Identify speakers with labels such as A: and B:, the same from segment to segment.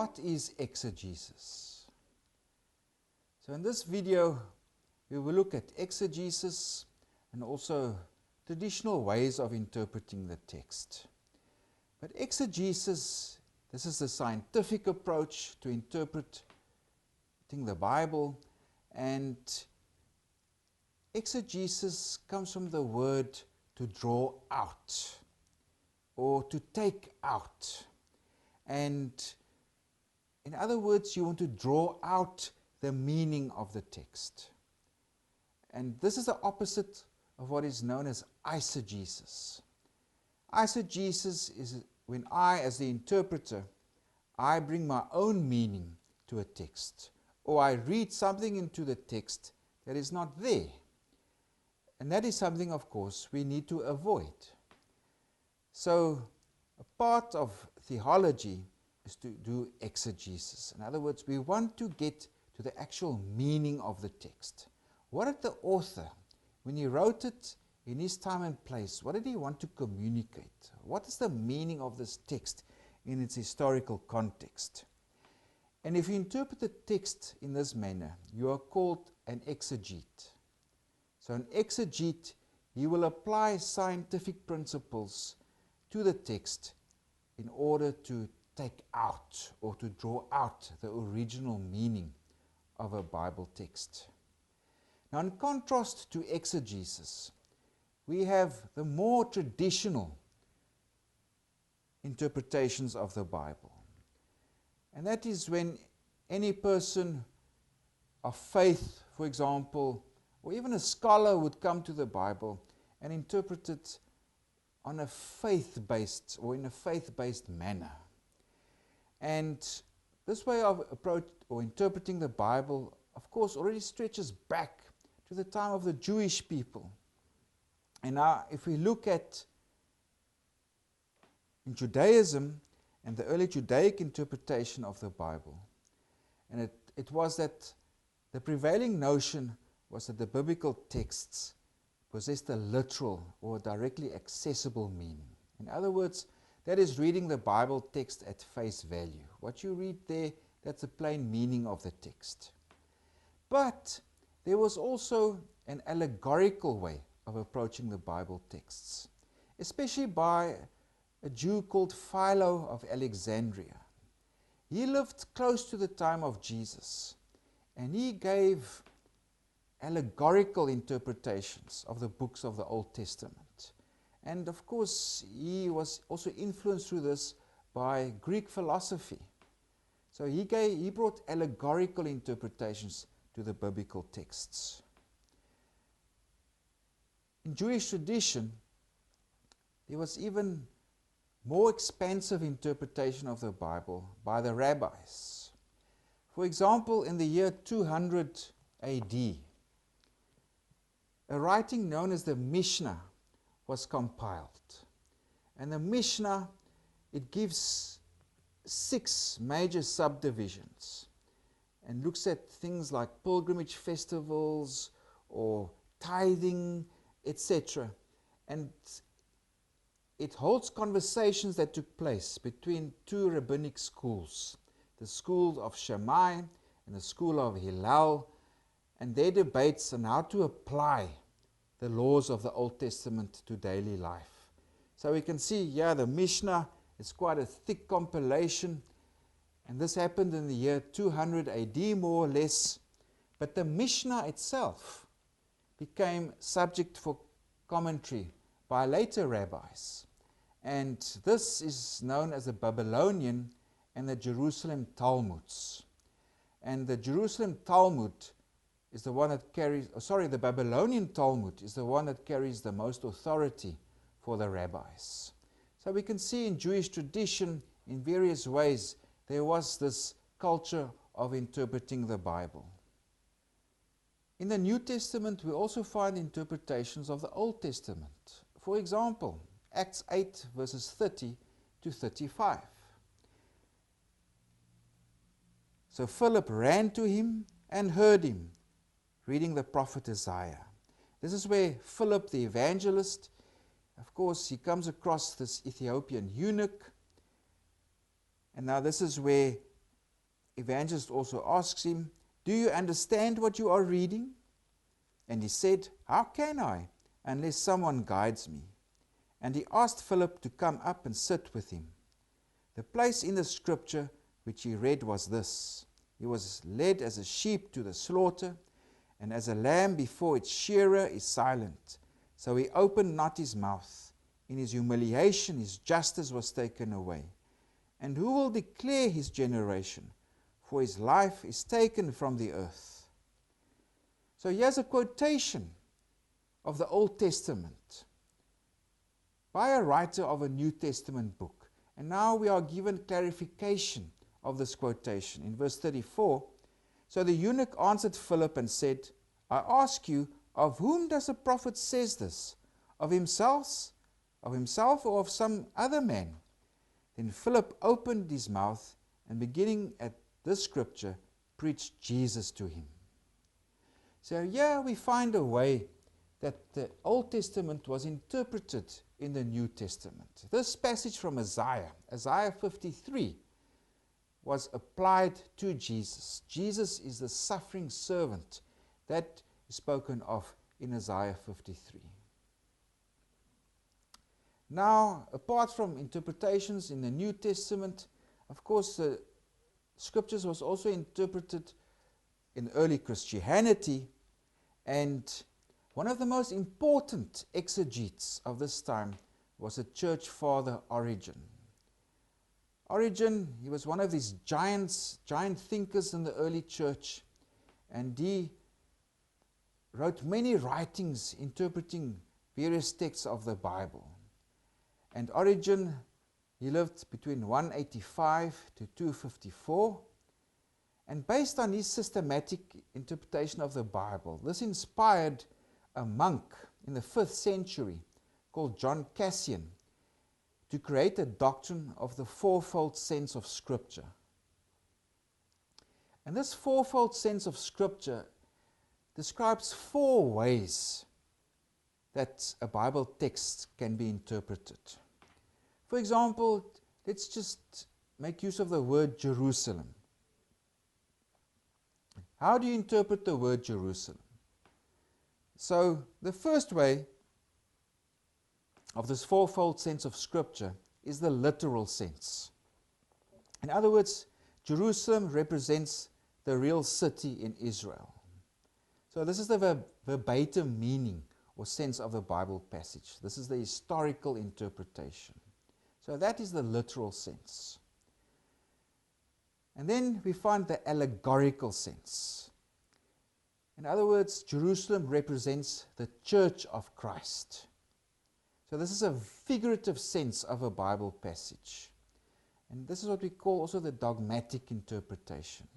A: what is exegesis? So in this video, we will look at exegesis and also traditional ways of interpreting the text. But exegesis, this is the scientific approach to interpreting the Bible, and exegesis comes from the word to draw out or to take out. And in other words, you want to draw out the meaning of the text. And this is the opposite of what is known as eisegesis. Eisegesis is when I, as the interpreter, I bring my own meaning to a text, or I read something into the text that is not there. And that is something, of course, we need to avoid. So a part of theology is to do exegesis. In other words, we want to get to the actual meaning of the text. What did the author, when he wrote it in his time and place, what did he want to communicate? What is the meaning of this text in its historical context? And if you interpret the text in this manner, you are called an exegete. So an exegete, he will apply scientific principles to the text in order to take out or to draw out the original meaning of a Bible text. Now, in contrast to exegesis, we have the more traditional interpretations of the Bible. And that is when any person of faith, for example, or even a scholar would come to the Bible and interpret it on a faith-based or in a faith-based manner. And this way of approach or interpreting the Bible, of course, already stretches back to the time of the Jewish people. And now, if we look at in Judaism and the early Judaic interpretation of the Bible, and it was that the prevailing notion was that the biblical texts possessed a literal or directly accessible meaning. In other words, that is reading the Bible text at face value. What you read there, that's the plain meaning of the text. But there was also an allegorical way of approaching the Bible texts, especially by a Jew called Philo of Alexandria. He lived close to the time of Jesus, and he gave allegorical interpretations of the books of the Old Testament. And of course, he was also influenced through this by Greek philosophy. So he brought allegorical interpretations to the biblical texts. In Jewish tradition, there was even more expansive interpretation of the Bible by the rabbis. For example, in the year 200 AD, a writing known as the Mishnah was compiled. And the Mishnah, it gives 6 major subdivisions and looks at things like pilgrimage festivals or tithing, etc. And it holds conversations that took place between 2 rabbinic schools, the school of Shammai and the school of Hillel, and their debates on how to apply the laws of the Old Testament to daily life. So we can see here the Mishnah is quite a thick compilation, and this happened in the year 200 AD more or less, but the Mishnah itself became subject for commentary by later rabbis, and this is known as the Babylonian and the Jerusalem Talmuds. And the Jerusalem Talmud is the one that carries, the Babylonian Talmud is the one that carries the most authority for the rabbis. So we can see in Jewish tradition, in various ways, there was this culture of interpreting the Bible. In the New Testament, we also find interpretations of the Old Testament. For example, Acts 8, verses 30 to 35. So Philip ran to him and heard him reading the prophet Isaiah. This is where Philip the evangelist, of course, he comes across this Ethiopian eunuch. And now this is where evangelist also asks him, "Do you understand what you are reading?" And he said, "How can I, unless someone guides me?" And he asked Philip to come up and sit with him. The place in the scripture which he read was this: "He was led as a sheep to the slaughter, and as a lamb before its shearer is silent, so he opened not his mouth. In his humiliation his justice was taken away. And who will declare his generation? For his life is taken from the earth." So here's a quotation of the Old Testament by a writer of a New Testament book. And now we are given clarification of this quotation. In verse 34, "So the eunuch answered Philip and said, I ask you, of whom does the prophet says this? Of himself or of some other man?" Then Philip opened his mouth and, beginning at this scripture, preached Jesus to him. So here we find a way that the Old Testament was interpreted in the New Testament. This passage from Isaiah 53, was applied to Jesus. Jesus is the suffering servant that is spoken of in Isaiah 53. Now, apart from interpretations in the New Testament, of course, the scriptures was also interpreted in early Christianity, and one of the most important exegetes of this time was the church father Origen. Origen, he was one of these giant thinkers in the early church, and he wrote many writings interpreting various texts of the Bible. And Origen, he lived between 185 to 254, and based on his systematic interpretation of the Bible, this inspired a monk in the 5th century called John Cassian to create a doctrine of the fourfold sense of Scripture. And this fourfold sense of Scripture describes 4 ways that a Bible text can be interpreted. For example, let's just make use of the word Jerusalem. How do you interpret the word Jerusalem? So, the first way of this fourfold sense of Scripture is the literal sense. In other words, Jerusalem represents the real city in Israel. So this is the verbatim meaning or sense of the Bible passage. This is the historical interpretation. So that is the literal sense. And then we find the allegorical sense. In other words, Jerusalem represents the church of Christ. So this is a figurative sense of a Bible passage. And this is what we call also the dogmatic interpretation.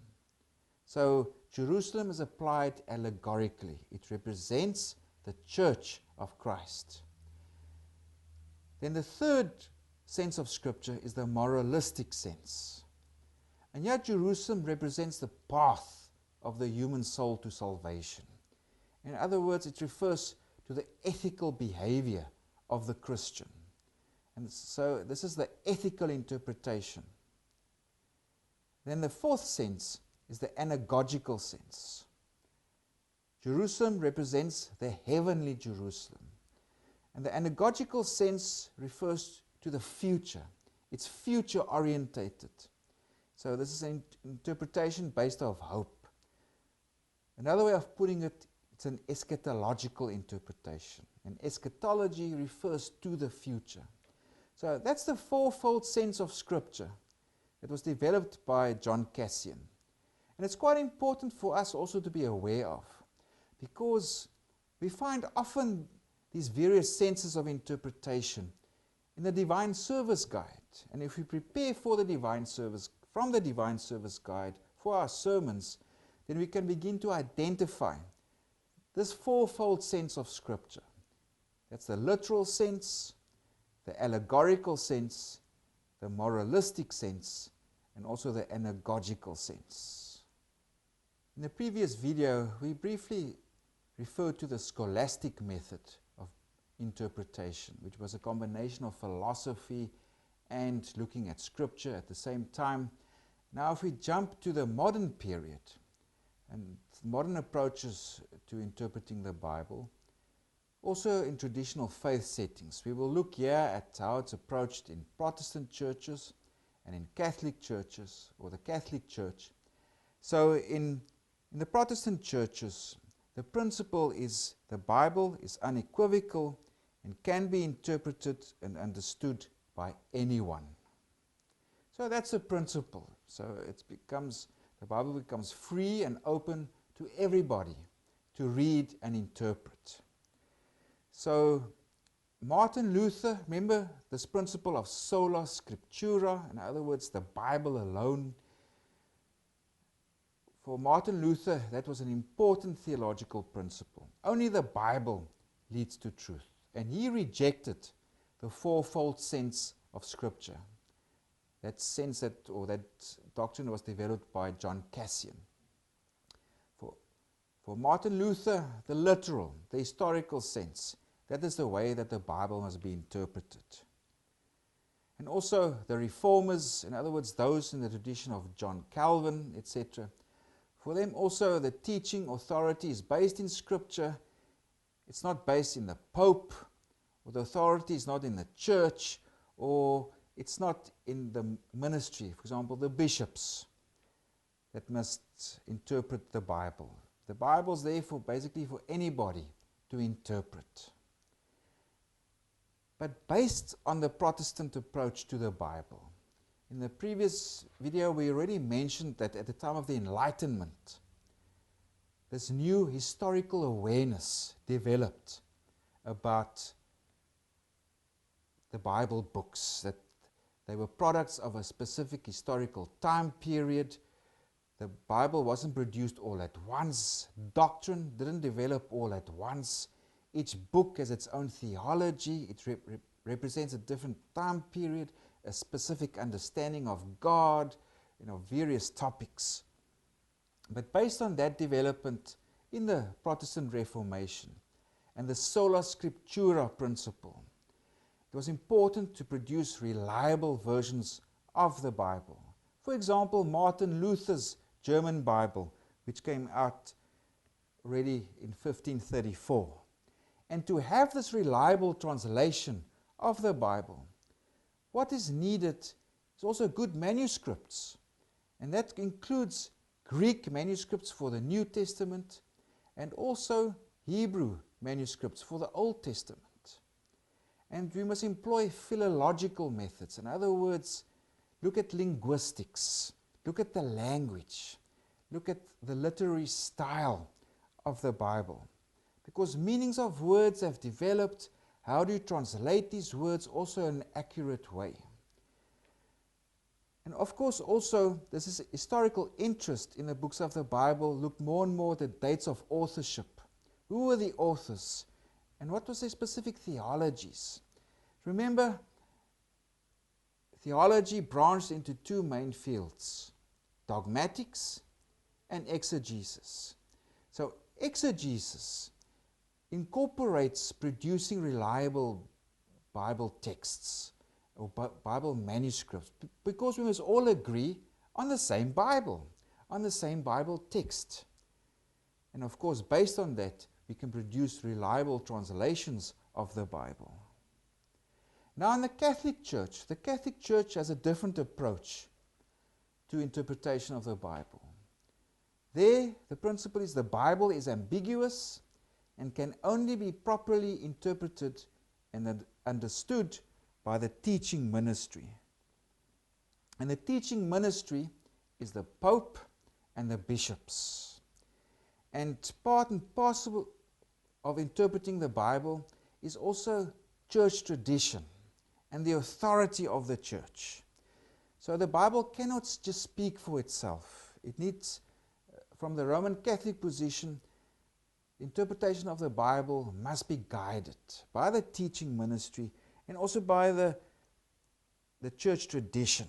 A: So Jerusalem is applied allegorically. It represents the church of Christ. Then the third sense of Scripture is the moralistic sense. And yet Jerusalem represents the path of the human soul to salvation. In other words, it refers to the ethical behavior of the Christian. And so this is the ethical interpretation. Then the fourth sense is the anagogical sense. Jerusalem represents the heavenly Jerusalem. And the anagogical sense refers to the future. It's future orientated. So this is an interpretation based on hope. Another way of putting it, it's an eschatological interpretation. And eschatology refers to the future. So that's the fourfold sense of Scripture that was developed by John Cassian. And it's quite important for us also to be aware of, because we find often these various senses of interpretation in the Divine Service Guide. And if we prepare for the Divine Service, from the Divine Service Guide for our sermons, then we can begin to identify this fourfold sense of Scripture. That's the literal sense, the allegorical sense, the moralistic sense, and also the anagogical sense. In the previous video, we briefly referred to the scholastic method of interpretation, which was a combination of philosophy and looking at Scripture at the same time. Now if we jump to the modern period and modern approaches to interpreting the Bible, also in traditional faith settings, we will look here at how it's approached in Protestant churches and in Catholic churches, or the Catholic Church. So in the Protestant churches, the principle is the Bible is unequivocal and can be interpreted and understood by anyone. So that's the principle. So the Bible becomes free and open to everybody to read and interpret. So Martin Luther, remember this principle of sola scriptura, in other words, the Bible alone. For Martin Luther, that was an important theological principle. Only the Bible leads to truth. And he rejected the fourfold sense of Scripture. That sense or that doctrine was developed by John Cassian. For Martin Luther, the literal, the historical sense, that is the way that the Bible must be interpreted. And also the reformers, in other words, those in the tradition of John Calvin, etc., for them also the teaching authority is based in Scripture. It's not based in the Pope, or the authority is not in the church, or it's not in the ministry, for example, the bishops that must interpret the Bible. The Bible is there basically for anybody to interpret. But based on the Protestant approach to the Bible, in the previous video we already mentioned that at the time of the Enlightenment, this new historical awareness developed about the Bible books, that they were products of a specific historical time period. The Bible wasn't produced all at once. Doctrine didn't develop all at once. Each book has its own theology. It represents a different time period, a specific understanding of God, various topics. But based on that development in the Protestant Reformation and the sola scriptura principle, it was important to produce reliable versions of the Bible. For example, Martin Luther's German Bible, which came out already in 1534. And to have this reliable translation of the Bible, what is needed is also good manuscripts. And that includes Greek manuscripts for the New Testament and also Hebrew manuscripts for the Old Testament. And we must employ philological methods. In other words, look at linguistics, look at the language, look at the literary style of the Bible. Because meanings of words have developed. How do you translate these words also in an accurate way? And of course also, this is historical interest in the books of the Bible. Look more and more at the dates of authorship. Who were the authors? And what was their specific theologies? Remember, theology branched into two main fields, dogmatics and exegesis. So exegesis incorporates producing reliable Bible texts or Bible manuscripts, because we must all agree on the same Bible text. And of course, based on that, we can produce reliable translations of the Bible. Now in the Catholic Church has a different approach to interpretation of the Bible. There, the principle is the Bible is ambiguous and can only be properly interpreted and understood by the teaching ministry. And the teaching ministry is the Pope and the bishops. And part and parcel of interpreting the Bible is also church tradition and the authority of the church. So the Bible cannot just speak for itself. It needs, from the Roman Catholic position, interpretation of the Bible must be guided by the teaching ministry and also by the church tradition.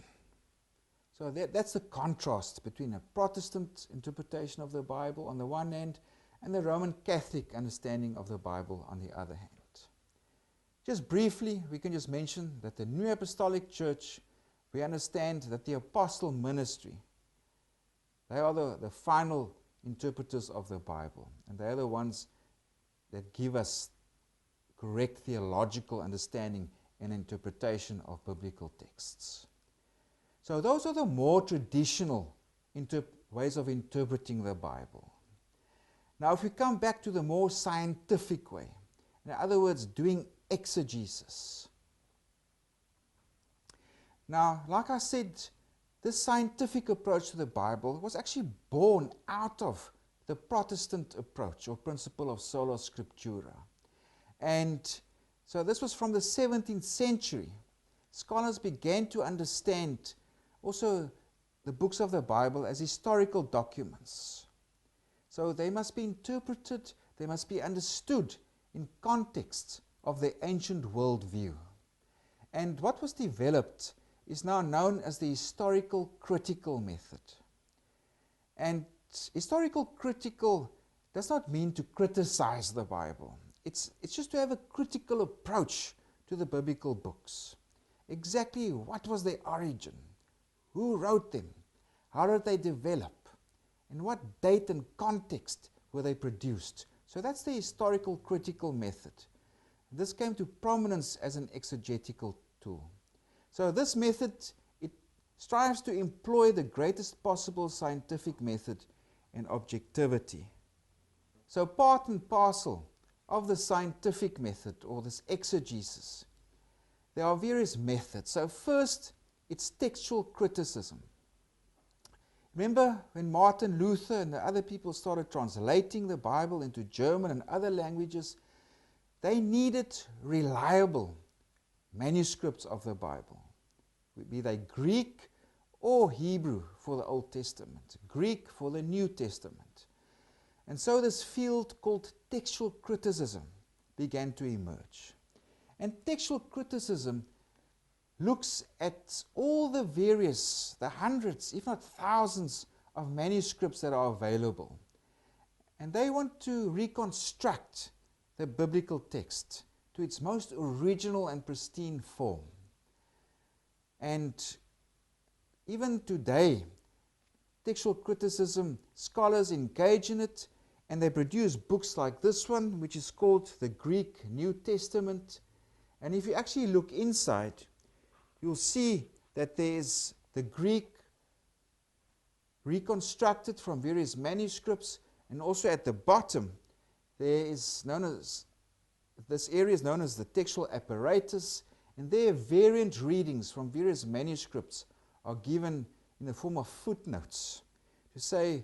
A: So that's the contrast between a Protestant interpretation of the Bible on the one hand and the Roman Catholic understanding of the Bible on the other hand. Just briefly, we can just mention that the New Apostolic Church, we understand that the apostle ministry They are the final interpreters of the Bible, and they are the ones that give us correct theological understanding and interpretation of biblical texts. So those are the more traditional ways of interpreting the Bible. Now if we come back to the more scientific way, in other words, doing exegesis. Now, like I said, this scientific approach to the Bible was actually born out of the Protestant approach or principle of sola scriptura. And so this was from the 17th century. Scholars began to understand also the books of the Bible as historical documents. So they must be interpreted, they must be understood in context of the ancient worldview. And what was developed is now known as the historical critical method. And historical critical does not mean to criticize the Bible. It's just to have a critical approach to the biblical books. Exactly what was their origin? Who wrote them? How did they develop? In what date and context were they produced? So that's the historical critical method. This came to prominence as an exegetical tool. So this method, it strives to employ the greatest possible scientific method and objectivity. So part and parcel of the scientific method, or this exegesis, there are various methods. So first, it's textual criticism. Remember when Martin Luther and the other people started translating the Bible into German and other languages, they needed reliable manuscripts of the Bible, be they Greek or Hebrew for the Old Testament, Greek for the New Testament. And so this field called textual criticism began to emerge. And textual criticism looks at all the various, the hundreds, if not thousands, of manuscripts that are available. And they want to reconstruct the biblical text to its most original and pristine form. And even today, textual criticism scholars engage in it, and they produce books like this one, which is called the Greek New Testament. And if you actually look inside, you'll see that there's the Greek reconstructed from various manuscripts, and also at the bottom there is this area is known as the textual apparatus, and there variant readings from various manuscripts are given in the form of footnotes to say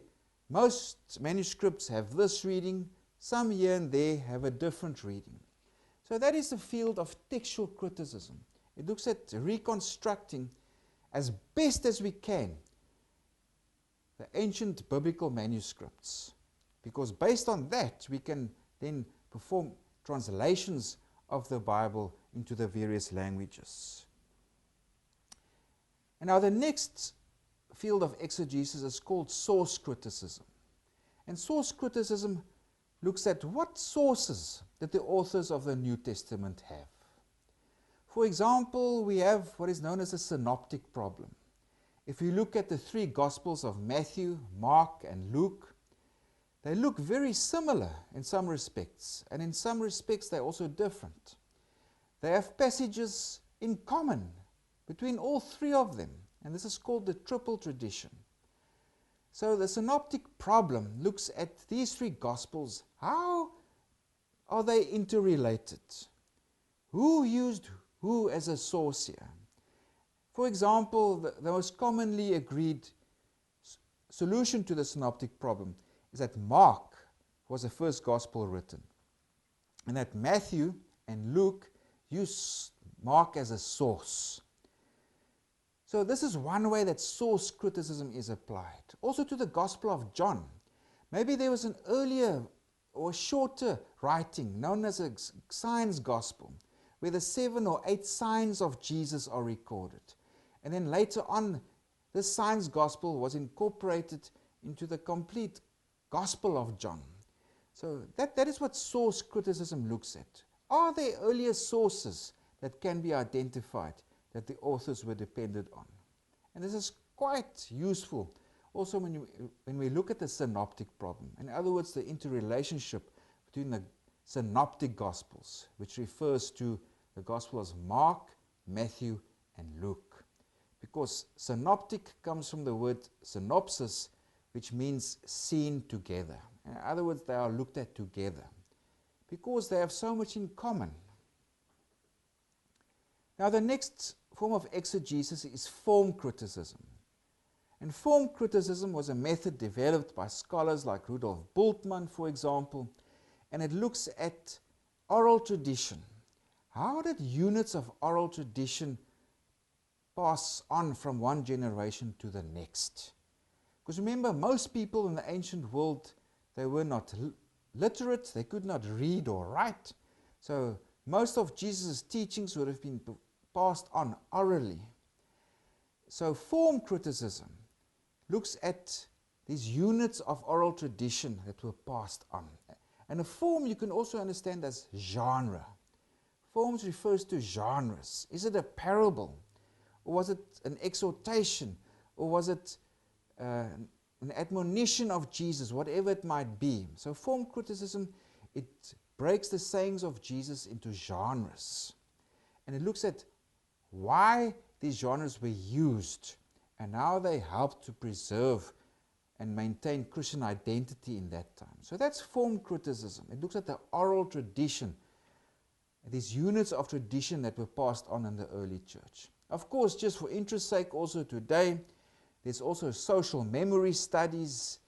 A: most manuscripts have this reading, some here and there have a different reading. So that is the field of textual criticism. It looks at reconstructing as best as we can the ancient biblical manuscripts, because based on that we can then perform translations of the Bible into the various languages. And now the next field of exegesis is called source criticism. And source criticism looks at what sources that the authors of the New Testament have. For example, we have what is known as a synoptic problem. If you look at the three Gospels of Matthew, Mark, and Luke, they look very similar in some respects, and in some respects they're also different. They have passages in common between all three of them, and this is called the triple tradition. So the synoptic problem looks at these three Gospels. How are they interrelated? Who used who as a source here? For example, the most commonly agreed solution to the synoptic problem is that Mark was the first Gospel written, and that Matthew and Luke use Mark as a source. So this is one way that source criticism is applied. Also to the Gospel of John. Maybe there was an earlier or shorter writing known as a signs gospel, where the 7 or 8 signs of Jesus are recorded. And then later on, this signs gospel was incorporated into the complete Gospel of John. So that is what source criticism looks at. Are there earlier sources that can be identified that the authors were dependent on? And this is quite useful Also, when we look at the synoptic problem, in other words, the interrelationship between the synoptic Gospels, which refers to the Gospels Mark, Matthew, and Luke. Because synoptic comes from the word synopsis, which means seen together. In other words, they are looked at together because they have so much in common. Now, the next form of exegesis is form criticism. And form criticism was a method developed by scholars like Rudolf Bultmann, for example, and it looks at oral tradition. How did units of oral tradition pass on from one generation to the next? Because remember, most people in the ancient world, they were not literate, they could not read or write. So most of Jesus' teachings would have been passed on orally. So form criticism looks at these units of oral tradition that were passed on. And a form you can also understand as genre. Forms refers to genres. Is it a parable? Or was it an exhortation? Or was it an admonition of Jesus, whatever it might be? So form criticism, it breaks the sayings of Jesus into genres. And it looks at why these genres were used and how they helped to preserve and maintain Christian identity in that time. So that's form criticism. It looks at the oral tradition, these units of tradition that were passed on in the early church. Of course, just for interest's sake, also today, there's also social memory studies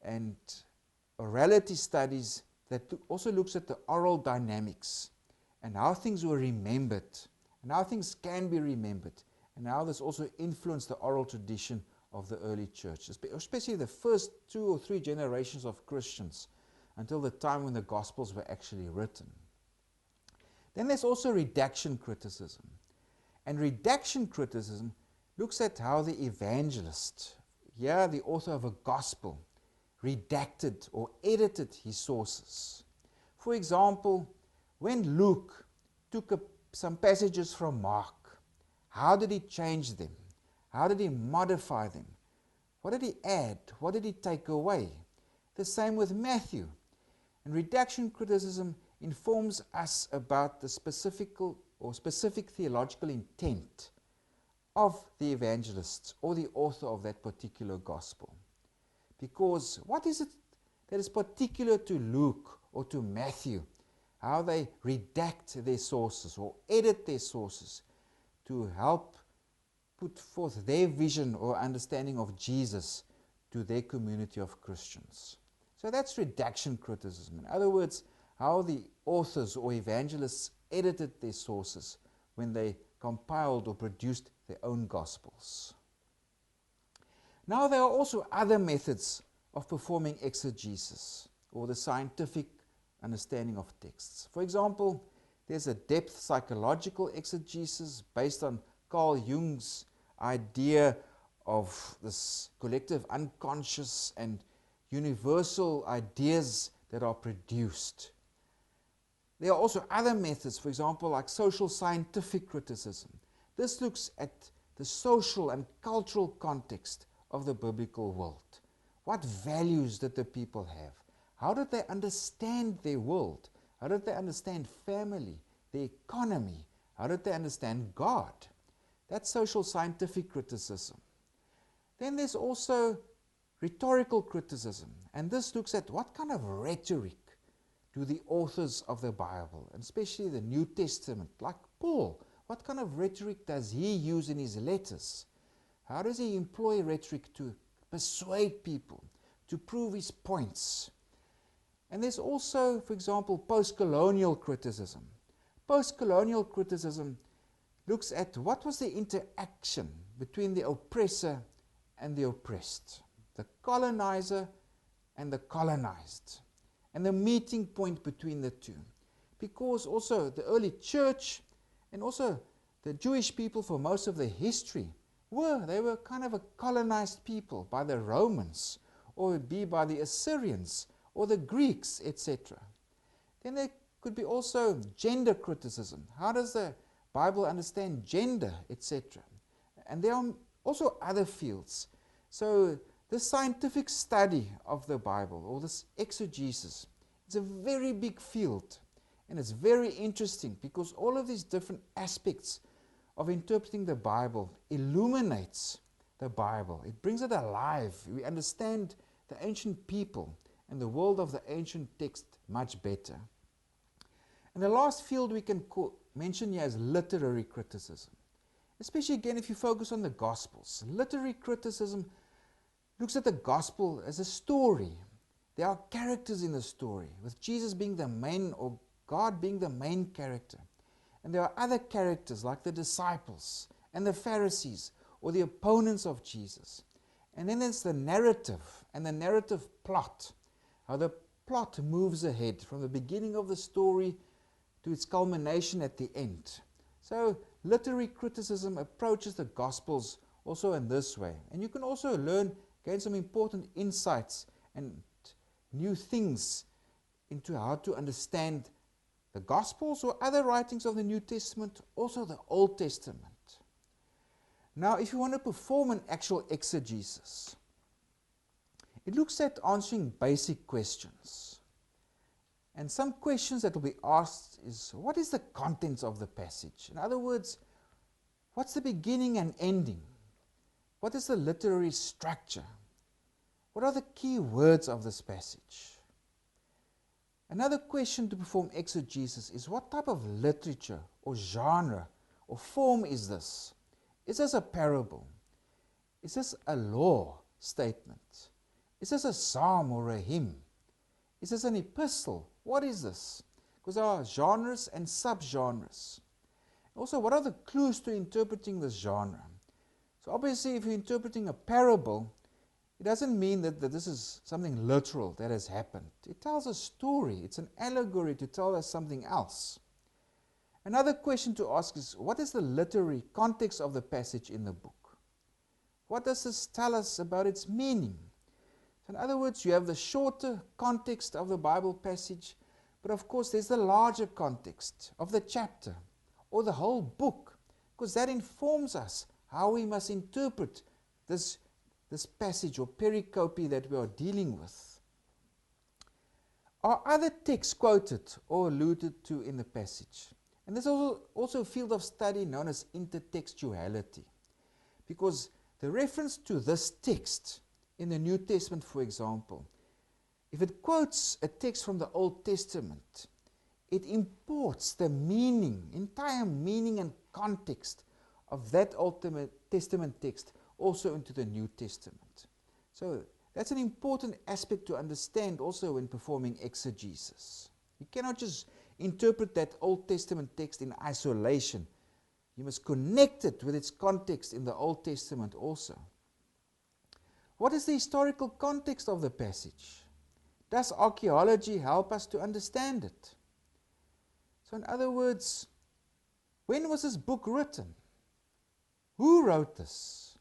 A: and orality studies that also looks at the oral dynamics and how things were remembered and how things can be remembered and how this also influenced the oral tradition of the early church, especially the first 2 or 3 generations of Christians until the time when the Gospels were actually written. Then there's also redaction criticism. And redaction criticism looks at how the evangelist, here the author of a Gospel, redacted or edited his sources. For example, when Luke took some passages from Mark, how did he change them? How did he modify them? What did he add? What did he take away? The same with Matthew. And redaction criticism informs us about the specific theological intent of the evangelists or the author of that particular gospel. Because what is it that is particular to Luke or to Matthew? How they redact their sources or edit their sources to help put forth their vision or understanding of Jesus to their community of Christians. So that's redaction criticism. In other words, how the authors or evangelists edited their sources when they compiled or produced their own gospels. Now there are also other methods of performing exegesis or the scientific understanding of texts. For example, there's a depth psychological exegesis based on Carl Jung's idea of this collective unconscious and universal ideas that are produced. There are also other methods, for example, like social scientific criticism. This looks at the social and cultural context of the biblical world. What values did the people have? How did they understand their world? How did they understand family, the economy? How did they understand God? That's social scientific criticism. Then there's also rhetorical criticism, and this looks at what kind of rhetoric do the authors of the Bible, and especially the New Testament, like Paul, what kind of rhetoric does he use in his letters? How does he employ rhetoric to persuade people, to prove his points? And there's also, for example, post-colonial criticism. Post-colonial criticism looks at what was the interaction between the oppressor and the oppressed, the colonizer and the colonized, and the meeting point between the two. Because also the early church and also the Jewish people for most of their history they were kind of a colonized people by the Romans, or it would be by the Assyrians or the Greeks, etc. Then there could be also gender criticism. How does the Bible understand gender, etc.? And there are also other fields. So This scientific study of the Bible, or this exegesis, it's a very big field, and it's very interesting because all of these different aspects of interpreting the Bible illuminates the Bible. It brings it alive. We understand the ancient people and the world of the ancient text much better. And the last field we can mention here is literary criticism. Especially again if you focus on the Gospels. Literary criticism looks at the Gospel as a story. There are characters in the story, with Jesus being the main, or God being the main character. And there are other characters like the disciples and the Pharisees, or the opponents of Jesus. And then there's the narrative and the narrative plot, how the plot moves ahead from the beginning of the story to its culmination at the end. So literary criticism approaches the Gospels also in this way. And you can also gain some important insights and new things into how to understand the Gospels or other writings of the New Testament, also the Old Testament. Now, if you want to perform an actual exegesis, it looks at answering basic questions. And some questions that will be asked is, what is the contents of the passage? In other words, what's the beginning and ending? What is the literary structure? What are the key words of this passage? Another question to perform exegesis is, what type of literature or genre or form is this? Is this a parable? Is this a law statement? Is this a psalm or a hymn? Is this an epistle? What is this? Because there are genres and subgenres. Also, what are the clues to interpreting this genre? So obviously, if you're interpreting a parable, it doesn't mean that this is something literal that has happened. It tells a story. It's an allegory to tell us something else. Another question to ask is, what is the literary context of the passage in the book? What does this tell us about its meaning? So in other words, you have the shorter context of the Bible passage, but of course there's the larger context of the chapter or the whole book, because that informs us how we must interpret this passage or pericope that we are dealing with. Are other texts quoted or alluded to in the passage? And there's also a field of study known as intertextuality, because the reference to this text in the New Testament, for example, if it quotes a text from the Old Testament, it imports the meaning, entire meaning and context of that Old Testament text also into the New Testament. So that's an important aspect to understand also when performing exegesis. You cannot just interpret that Old Testament text in isolation. You must connect it with its context in the Old Testament also. What is the historical context of the passage? Does archaeology help us to understand it? So in other words, when was this book written? Who wrote this?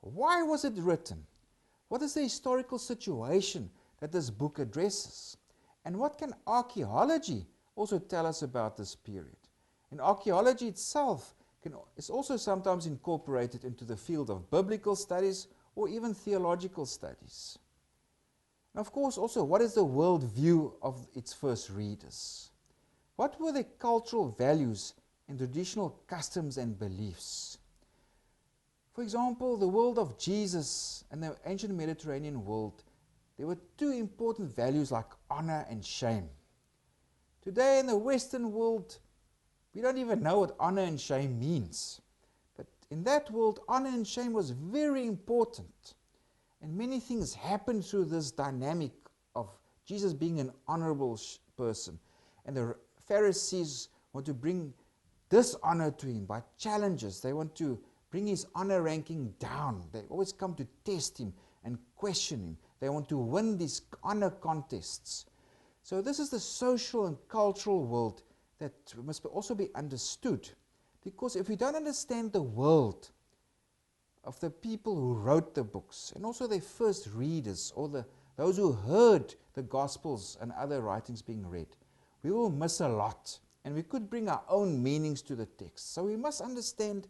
A: Why was it written? What is the historical situation that this book addresses? And what can archaeology also tell us about this period? And archaeology itself is also sometimes incorporated into the field of biblical studies or even theological studies. And of course also, what is the world view of its first readers? What were their cultural values and traditional customs and beliefs? For example, the world of Jesus and the ancient Mediterranean world, there were two important values like honor and shame. Today in the Western world, we don't even know what honor and shame means. But in that world, honor and shame was very important. And many things happened through this dynamic of Jesus being an honorable person. And the Pharisees want to bring dishonor to him by challenges. They want to bring his honor ranking down. They always come to test him and question him. They want to win these honor contests. So this is the social and cultural world that must also be understood. Because if we don't understand the world of the people who wrote the books, and also their first readers, or those who heard the Gospels and other writings being read, we will miss a lot. And we could bring our own meanings to the text. So we must understand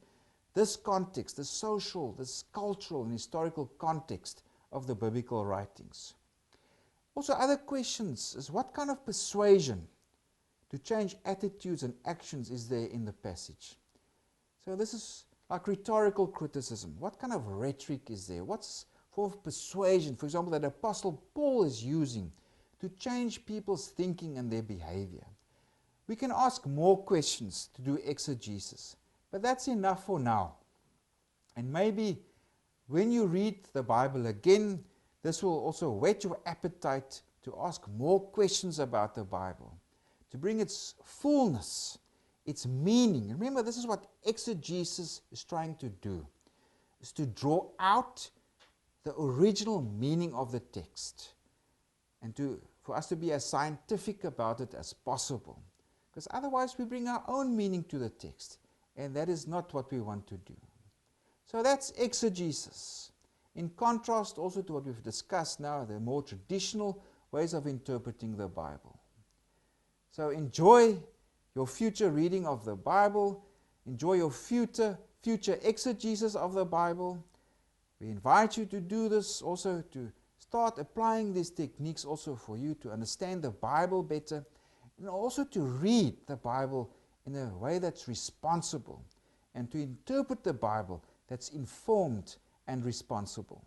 A: this context, the social, this cultural and historical context of the biblical writings. Also, other questions is what kind of persuasion to change attitudes and actions is there in the passage? So this is like rhetorical criticism. What kind of rhetoric is there? What's form of persuasion, for example, that Apostle Paul is using to change people's thinking and their behavior? We can ask more questions to do exegesis, but that's enough for now. And maybe when you read the Bible again, this will also whet your appetite to ask more questions about the Bible, to bring its fullness, its meaning. Remember, this is what exegesis is trying to do, is to draw out the original meaning of the text and for us to be as scientific about it as possible. Because otherwise we bring our own meaning to the text, and that is not what we want to do. So that's exegesis. In contrast also to what we've discussed now, the more traditional ways of interpreting the Bible. So enjoy your future reading of the Bible. Enjoy your future exegesis of the Bible. We invite you to do this also, to start applying these techniques also for you to understand the Bible better, and also to read the Bible in a way that's responsible, and to interpret the Bible that's informed and responsible.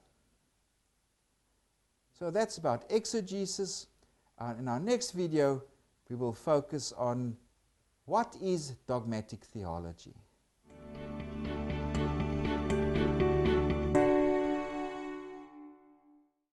A: So that's about exegesis. In our next video, we will focus on what is dogmatic theology.